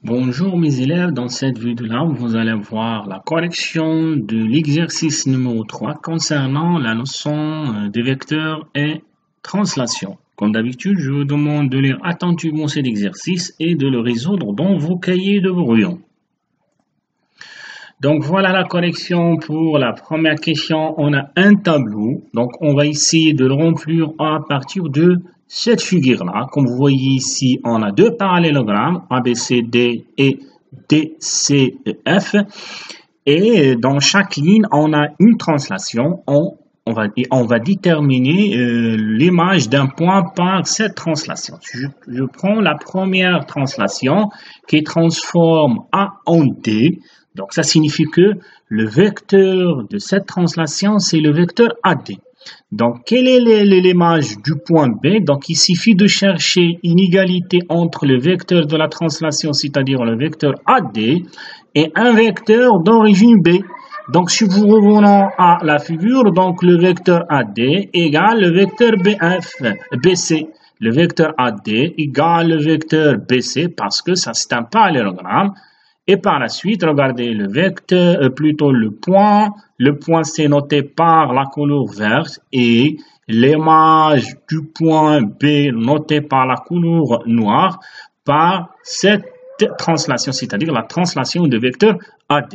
Bonjour mes élèves, dans cette vidéo-là, vous allez voir la correction de l'exercice numéro 3 concernant la notion de vecteur et translation. Comme d'habitude, je vous demande de lire attentivement cet exercice et de le résoudre dans vos cahiers de brouillon. Donc voilà la correction pour la première question. On a un tableau, donc on va essayer de le remplir à partir de cette figure-là. Comme vous voyez ici, on a deux parallélogrammes, ABCD et DCEF. Et dans chaque ligne, on a une translation. On va déterminer l'image d'un point par cette translation. Je prends la première translation qui transforme A en D. Donc, ça signifie que le vecteur de cette translation, c'est le vecteur AD. Donc, quelle est l'image du point B? Donc, il suffit de chercher une égalité entre le vecteur de la translation, c'est-à-dire le vecteur AD, et un vecteur d'origine B. Donc, si vous revenons à la figure, donc le vecteur AD égale le vecteur BC. Le vecteur AD égale le vecteur BC parce que ça c'est un parallélogramme. Et par la suite, regardez le vecteur, plutôt le point. Le point, c'est noté par la couleur verte et l'image du point B notée par la couleur noire par cette translation, c'est-à-dire la translation de vecteur AD.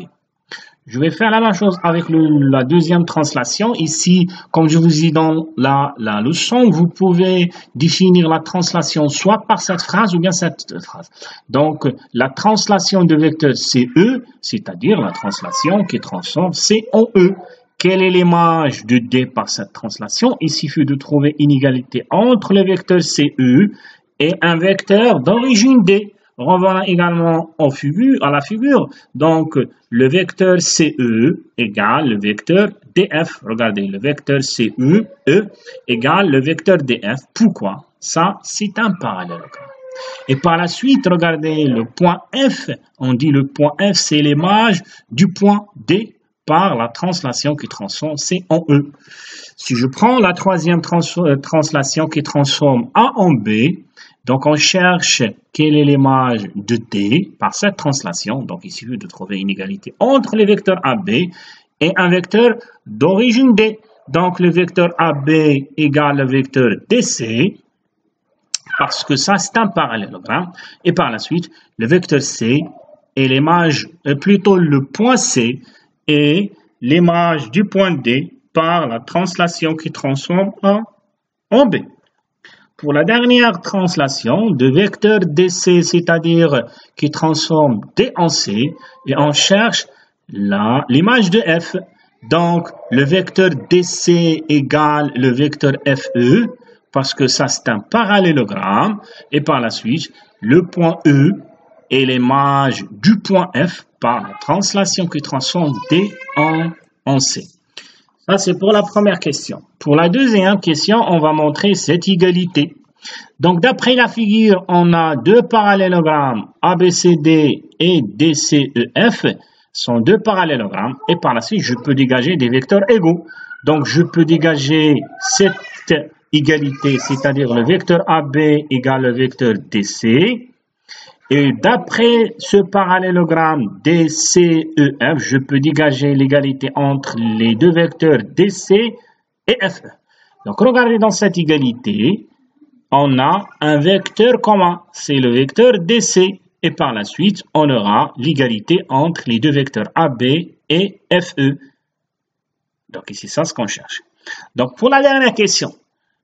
Je vais faire la même chose avec la deuxième translation. Ici, comme je vous ai dit dans la leçon, vous pouvez définir la translation soit par cette phrase ou bien cette phrase. Donc, la translation de vecteur CE, c'est-à-dire la translation qui transforme C en E. Quelle est l'image de D par cette translation? Il suffit de trouver une égalité entre le vecteur CE et un vecteur d'origine D. Revenons également à la figure. Donc, le vecteur CE égale le vecteur DF. Regardez, le vecteur CE égale le vecteur DF. Pourquoi? Ça, c'est un parallélogramme. Et par la suite, regardez le point F. On dit le point F, c'est l'image du point D par la translation qui transforme C en E. Si je prends la troisième translation qui transforme A en B, donc on cherche quelle est l'image de D par cette translation. Donc il suffit de trouver une égalité entre les vecteurs AB et un vecteur d'origine D. Donc le vecteur AB égale le vecteur DC, parce que ça c'est un parallélogramme. Et par la suite, le vecteur C est l'image, plutôt le point C et l'image du point D par la translation qui transforme A en B. Pour la dernière translation de vecteur DC, c'est-à-dire qui transforme D en C, et on cherche l'image de F. Donc, le vecteur DC égale le vecteur FE, parce que ça c'est un parallélogramme, et par la suite, le point E est l'image du point F par la translation qui transforme D en C. Ça, c'est pour la première question. Pour la deuxième question, on va montrer cette égalité. Donc, d'après la figure, on a deux parallélogrammes ABCD et DCEF sont deux parallélogrammes. Et par la suite, je peux dégager des vecteurs égaux. Donc, je peux dégager cette égalité, c'est-à-dire le vecteur AB égale le vecteur DC. Et d'après ce parallélogramme DCEF, je peux dégager l'égalité entre les deux vecteurs DC et FE. Donc, regardez dans cette égalité, on a un vecteur commun, c'est le vecteur DC. Et par la suite, on aura l'égalité entre les deux vecteurs AB et FE. Donc, ici, c'est ce qu'on cherche. Donc, pour la dernière question,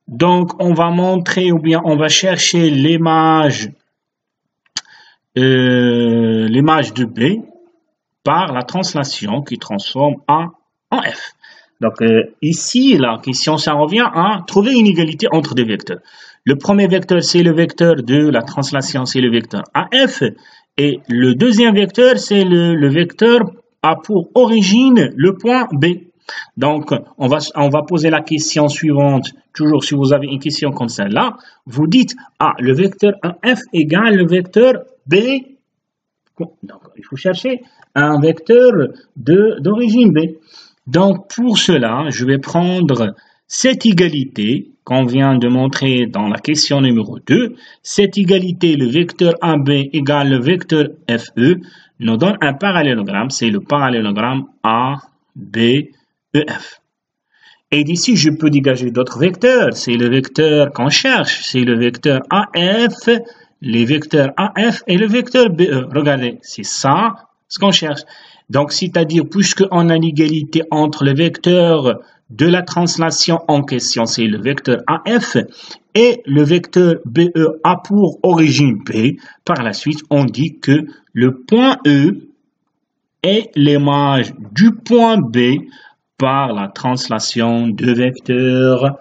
donc, on va montrer ou bien on va chercher l'image de B par la translation qui transforme A en F. Donc ici, la question, ça revient à trouver une égalité entre deux vecteurs. Le premier vecteur, c'est le vecteur de la translation, c'est le vecteur AF. Et le deuxième vecteur, c'est le vecteur a pour origine le point B. Donc, on va poser la question suivante. Toujours, si vous avez une question comme celle-là, vous dites, le vecteur F égale le vecteur B. Donc, il faut chercher un vecteur d'origine B. Donc, pour cela, je vais prendre Cette égalité qu'on vient de montrer dans la question numéro 2, cette égalité, le vecteur AB égale le vecteur FE, nous donne un parallélogramme, c'est le parallélogramme ABEF. Et d'ici, je peux dégager d'autres vecteurs, c'est le vecteur qu'on cherche, c'est le vecteur AF, les vecteurs AF et le vecteur BE. Regardez, c'est ça ce qu'on cherche. Donc, c'est-à-dire, puisqu'on a l'égalité entre le vecteur de la translation en question, c'est le vecteur AF, et le vecteur BE a pour origine P, par la suite, on dit que le point E est l'image du point B par la translation de vecteur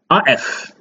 AF.